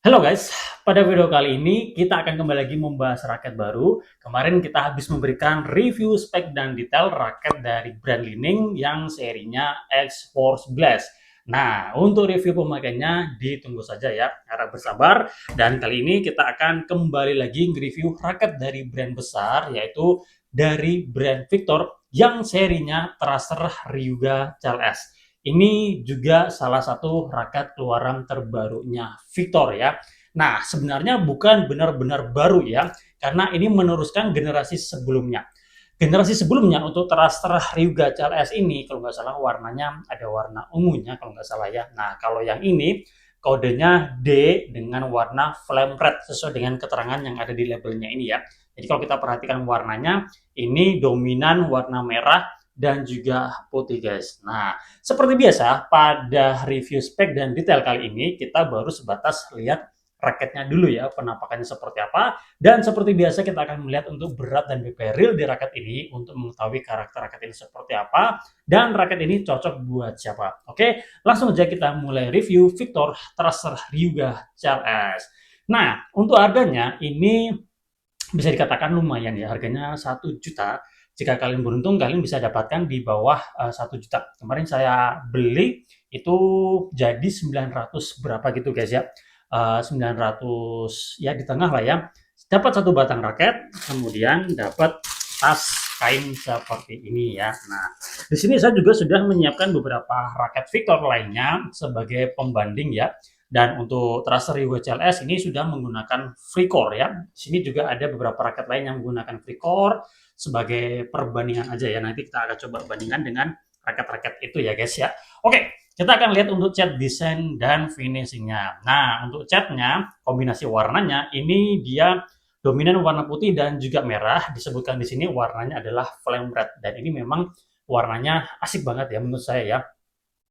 Halo guys, pada video kali ini kita akan kembali lagi membahas raket baru. Kemarin kita habis memberikan review spek dan detail raket dari brand Li-Ning yang serinya X-Force Blast. Nah, untuk review pemakaiannya ditunggu saja ya, harap bersabar. Dan kali ini kita akan kembali lagi nge-review raket dari brand besar, yaitu dari brand Victor yang serinya Tracer Ryuga CLS. Ini juga salah satu raket keluaran terbarunya Victor ya. Nah, sebenarnya bukan benar-benar baru ya, karena ini meneruskan generasi sebelumnya. Generasi sebelumnya untuk Thruster Ryuga CLS ini, kalau nggak salah warnanya ada warna ungunya kalau nggak salah ya. Nah, kalau yang ini kodenya D dengan warna flame red sesuai dengan keterangan yang ada di labelnya ini ya. Jadi kalau kita perhatikan warnanya, ini dominan warna merah dan juga putih guys. Nah, seperti biasa pada review spek dan detail kali ini kita baru sebatas lihat raketnya dulu ya, penampakannya seperti apa. Dan seperti biasa kita akan melihat untuk berat dan BPM real di raket ini untuk mengetahui karakter raket ini seperti apa dan raket ini cocok buat siapa. Oke, langsung aja kita mulai review Victor Tracer Ryuga CLS. Nah, untuk harganya ini bisa dikatakan lumayan ya, harganya 1 juta. Jika kalian beruntung, kalian bisa dapatkan di bawah 1 juta. Kemarin saya beli itu jadi 900 berapa gitu guys ya. 900 ya di tengah lah ya. Dapat satu batang raket, kemudian dapat tas kain seperti ini ya. Nah, di sini saya juga sudah menyiapkan beberapa raket Victor lainnya sebagai pembanding ya. Dan untuk Tracer Ryuga CLS ini sudah menggunakan FreeCore ya. Di sini juga ada beberapa raket lain yang menggunakan FreeCore sebagai perbandingan aja ya. Nanti kita akan coba bandingkan dengan raket-raket itu ya guys ya. Oke, kita akan lihat untuk cat desain dan finishingnya. Nah, untuk catnya, kombinasi warnanya ini dia dominan warna putih dan juga merah. Disebutkan di sini warnanya adalah flame red dan ini memang warnanya asik banget ya menurut saya ya,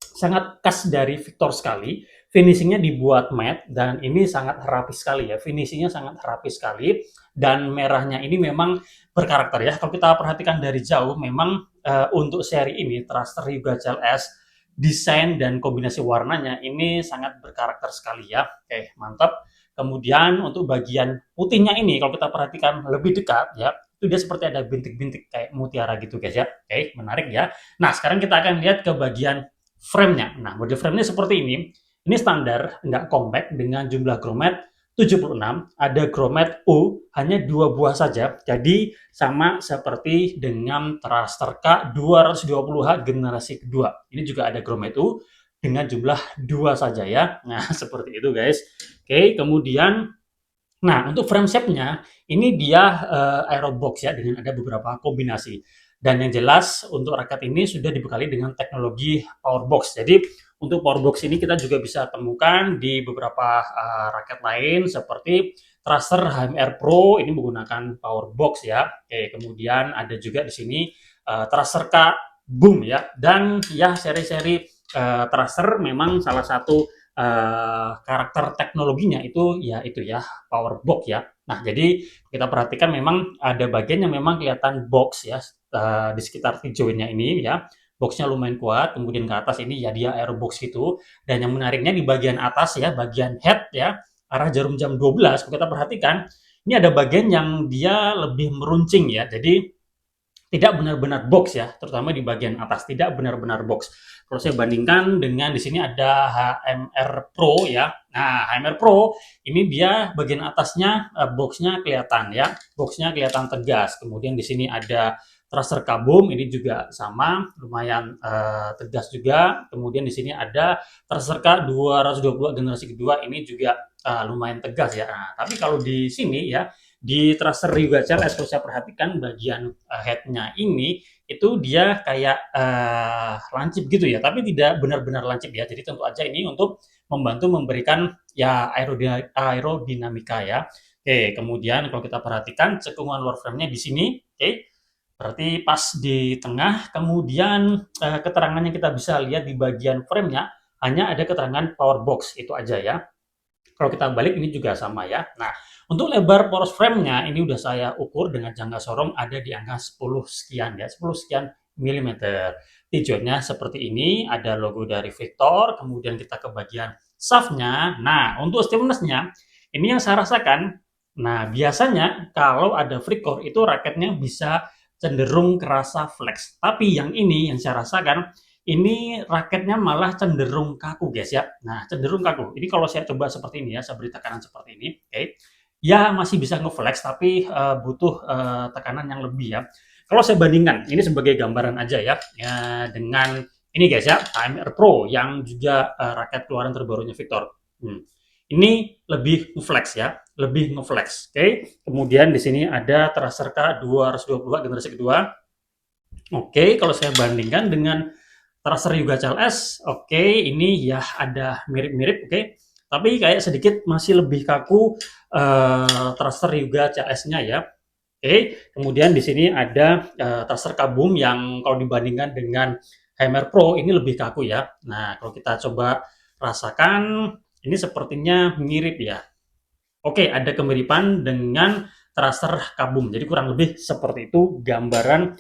sangat khas dari Victor sekali. Finishingnya dibuat matte dan ini sangat rapi sekali ya. Finishingnya sangat rapi sekali dan merahnya ini memang berkarakter ya. Kalau kita perhatikan dari jauh, memang untuk seri ini Tracer Ryuga CLS desain dan kombinasi warnanya ini sangat berkarakter sekali ya. Oke, mantap. Kemudian untuk bagian putihnya ini kalau kita perhatikan lebih dekat ya, itu dia seperti ada bintik-bintik kayak mutiara gitu guys ya. Oke, menarik ya. Nah, sekarang kita akan lihat ke bagian frame-nya. Nah, body frame-nya seperti ini. Ini standar, nggak compact dengan jumlah grommet 76. Ada grommet U, hanya 2 buah saja. Jadi, sama seperti dengan Thruster K 220H generasi kedua. Ini juga ada grommet U dengan jumlah 2 saja ya. Nah, seperti itu guys. Oke, kemudian nah, untuk frame shape-nya, ini dia aerobox ya, dengan ada beberapa kombinasi. Dan yang jelas untuk raket ini sudah dibekali dengan teknologi powerbox. Jadi untuk powerbox ini kita juga bisa temukan di beberapa raket lain seperti Tracer HMR Pro ini menggunakan powerbox ya. Oke, kemudian ada juga di sini Tracer K Boom ya. Dan ya seri-seri Tracer memang salah satu karakter teknologinya itu ya power box ya. Nah, jadi kita perhatikan memang ada bagian yang memang kelihatan box ya di sekitar joinnya ini ya. Boxnya lumayan kuat, kemudian ke atas ini ya dia aerobox gitu. Dan yang menariknya di bagian atas ya, bagian head ya, arah jarum jam 12, kalau kita perhatikan, ini ada bagian yang dia lebih meruncing ya. Jadi tidak benar-benar box ya, terutama di bagian atas tidak benar-benar box. Kalau saya bandingkan dengan di sini ada HMR Pro ya. Nah, HMR Pro ini dia bagian atasnya boxnya kelihatan ya, boxnya kelihatan tegas. Kemudian di sini ada thruster kabum ini juga sama, lumayan tegas juga. Kemudian di sini ada thruster K 220 generasi kedua ini juga lumayan tegas ya. Nah, tapi kalau di sini ya di thruster Ryuga CLS kalau saya perhatikan bagian headnya ini itu dia kayak lancip gitu ya, tapi tidak benar-benar lancip ya. Jadi tentu aja ini untuk membantu memberikan ya aerodinamika ya. Oke, kemudian kalau kita perhatikan cekungan luar frame-nya di sini, oke, berarti pas di tengah. Kemudian keterangannya kita bisa lihat di bagian frame-nya hanya ada keterangan power box itu aja ya. Kalau kita balik ini juga sama ya. Nah, untuk lebar poros frame-nya ini udah saya ukur dengan jangka sorong ada di angka 10 sekian ya, 10 sekian milimeter. Tujuannya seperti ini, ada logo dari Victor, kemudian kita ke bagian shaftnya. Nah, untuk stiffness-nya ini yang saya rasakan. Nah, biasanya kalau ada free core itu raketnya bisa cenderung kerasa flex. Tapi yang ini yang saya rasakan ini raketnya malah cenderung kaku guys ya. Nah, cenderung kaku. Ini kalau saya coba seperti ini ya, saya beri tekanan seperti ini. Oke. Ya masih bisa ngeflex tapi butuh tekanan yang lebih ya. Kalau saya bandingkan, ini sebagai gambaran aja ya, ya dengan ini guys ya, AMR Pro yang juga raket keluaran terbarunya Victor. Ini lebih ngeflex ya, lebih ngeflex. Oke. Kemudian di sini ada Thruster K220 generasi kedua. Oke, kalau saya bandingkan dengan Thruster Yuga CLS, oke, ini ya ada mirip-mirip, oke. Tapi kayak sedikit masih lebih kaku Thruster Yuga CLS-nya ya. Oke, kemudian di sini ada Thruster Kabum yang kalau dibandingkan dengan HMR Pro ini lebih kaku ya. Nah, kalau kita coba rasakan, ini sepertinya mirip ya. Oke, ada kemiripan dengan thruster kabum. Jadi kurang lebih seperti itu gambaran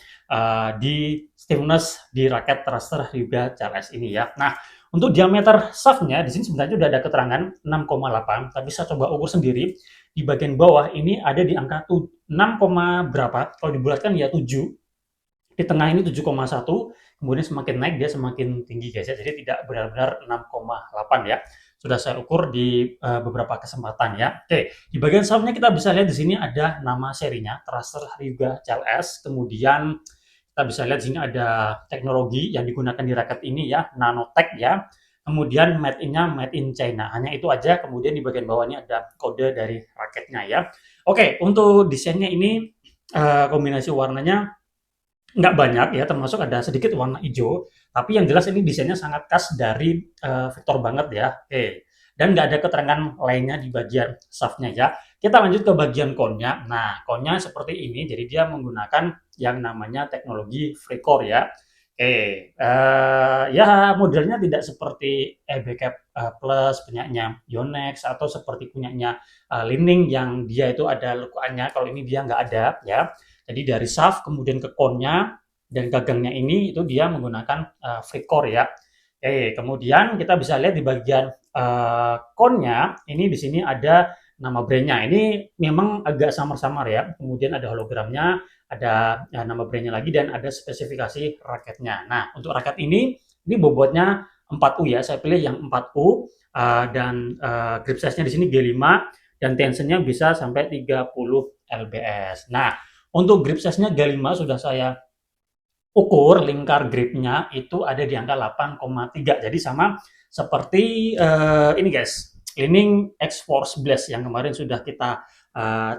di stiffness di raket thruster Hyuga CLS ini ya. Nah, untuk diameter shaftnya di sini sebenarnya sudah ada keterangan 6,8, tapi saya coba ukur sendiri di bagian bawah ini ada di angka 6, berapa? Kalau dibulatkan ya 7. Di tengah ini 7,1, kemudian semakin naik dia semakin tinggi guys ya. Jadi tidak benar-benar 6,8 ya. Sudah saya ukur di beberapa kesempatan ya. Oke, di bagian shaftnya kita bisa lihat di sini ada nama serinya, Thruster Hyuga CLS. Kemudian kita bisa lihat di sini ada teknologi yang digunakan di raket ini ya, Nanotech ya. Kemudian made in-nya made in China. Hanya itu aja. Kemudian di bagian bawah ini ada kode dari raketnya ya. Oke, untuk desainnya ini kombinasi warnanya nggak banyak ya, termasuk ada sedikit warna hijau, tapi yang jelas ini desainnya sangat khas dari Victor banget ya. Oke. Dan nggak ada keterangan lainnya di bagian shaftnya ya. Kita lanjut ke bagian konnya. Nah, konnya seperti ini, jadi dia menggunakan yang namanya teknologi FreeCore ya. Oke, ya modelnya tidak seperti EBCAP Plus punyanya Yonex atau seperti punyanya Li-Ning yang dia itu ada lekuannya. Kalau ini dia nggak ada ya. Jadi dari shaft kemudian ke konnya dan gagangnya ini itu dia menggunakan free core ya. Oke, kemudian kita bisa lihat di bagian konnya ini di sini ada nama brandnya. Ini memang agak samar-samar ya. Kemudian ada hologramnya, ada nama brandnya lagi dan ada spesifikasi raketnya. Nah, untuk raket ini bobotnya 4U ya. Saya pilih yang 4U dan grip size-nya di sini G5 dan tensionnya bisa sampai 30 lbs. Nah, untuk grip size-nya G5 sudah saya ukur lingkar gripnya itu ada di angka 8,3. Jadi sama seperti ini guys, Li-Ning X-Force Blast yang kemarin sudah kita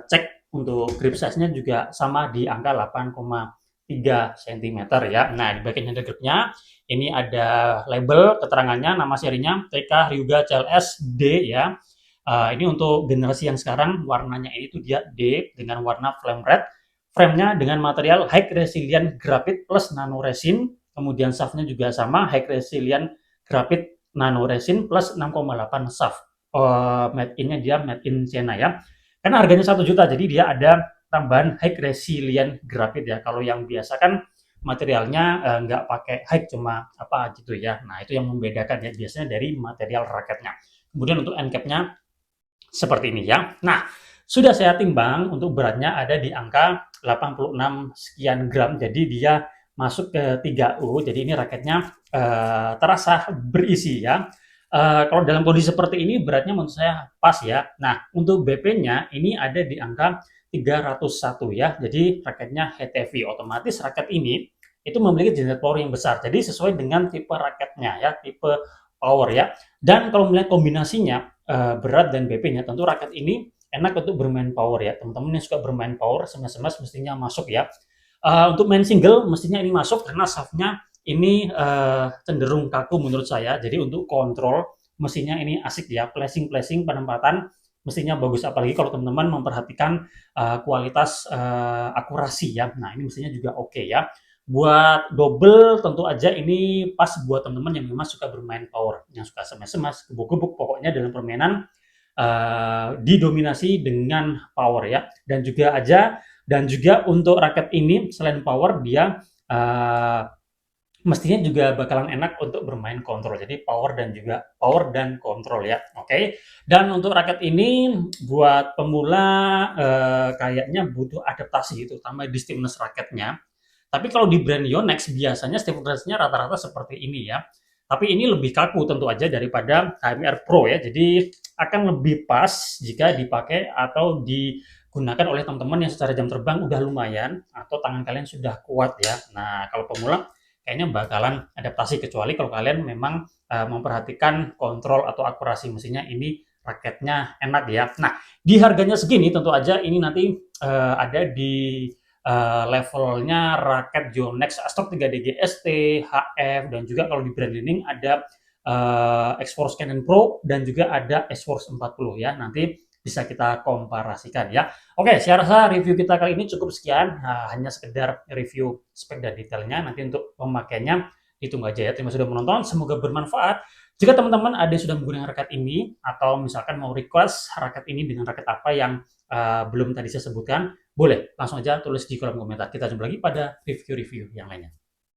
cek untuk grip size-nya juga sama di angka 8,3 cm ya. Nah, di bagian handle gripnya ini ada label keterangannya, nama serinya TK Ryuga CLS D ya. Ini untuk generasi yang sekarang warnanya ini tuh dia D dengan warna flame red. Frame-nya dengan material high resilient graphite plus nano resin. Kemudian shaft-nya juga sama high resilient graphite nano resin plus 6,8 shaft. Made in-nya dia made in China ya. Karena harganya 1 juta, jadi dia ada tambahan high resilient graphite ya. Kalau yang biasa kan materialnya nggak pakai high, cuma apa gitu ya. Nah, itu yang membedakan ya biasanya dari material raketnya. Kemudian untuk end cap-nya seperti ini ya. Nah, sudah saya timbang untuk beratnya ada di angka 86 sekian gram. Jadi dia masuk ke 3U. Jadi ini raketnya terasa berisi ya. Kalau dalam kondisi seperti ini beratnya menurut saya pas ya. Nah, untuk BP-nya ini ada di angka 301 ya. Jadi raketnya head heavy. Otomatis raket ini itu memiliki generator power yang besar. Jadi sesuai dengan tipe raketnya ya, tipe power ya. Dan kalau melihat kombinasinya berat dan BP-nya, tentu raket ini enak untuk bermain power ya. Teman-teman yang suka bermain power, smash mestinya masuk ya. Untuk main single mestinya ini masuk karena shaft-nya ini cenderung kaku menurut saya. Jadi untuk kontrol mestinya ini asik ya. Flashing penempatan mestinya bagus. Apalagi kalau teman-teman memperhatikan kualitas akurasi ya. Nah ini mestinya juga oke ya. Buat double tentu aja ini pas buat teman-teman yang memang suka bermain power, yang suka smash, gebuk-gebuk, pokoknya dalam permainan didominasi dengan power ya. Dan juga untuk raket ini selain power dia mestinya juga bakalan enak untuk bermain kontrol. Jadi power dan kontrol ya. Oke. Dan untuk raket ini buat pemula kayaknya butuh adaptasi itu, terutama di stiffness raketnya. Tapi kalau di brand Yonex biasanya stiffness-nya rata-rata seperti ini ya. Tapi ini lebih kaku tentu aja daripada HMR Pro ya. Jadi akan lebih pas jika dipakai atau digunakan oleh teman-teman yang secara jam terbang udah lumayan atau tangan kalian sudah kuat ya. Nah, kalau pemula kayaknya bakalan adaptasi kecuali kalau kalian memang memperhatikan kontrol atau akurasi mesinnya ini raketnya enak ya. Nah, di harganya segini tentu aja ini nanti ada di levelnya raket Yonex Astrock 3D GST, HF, dan juga kalau di brand Lining ada X-Force Canon Pro dan juga ada X-Force 40 ya. Nanti bisa kita komparasikan ya. Oke, saya rasa review kita kali ini cukup sekian. Nah, hanya sekedar review spek dan detailnya. Nanti untuk pemakaiannya ditunggu aja ya. Terima kasih sudah menonton. Semoga bermanfaat. Jika teman-teman ada yang sudah menggunakan raket ini atau misalkan mau request raket ini dengan raket apa yang belum tadi saya sebutkan, boleh langsung aja tulis di kolom komentar. Kita jumpa lagi pada review-review yang lainnya.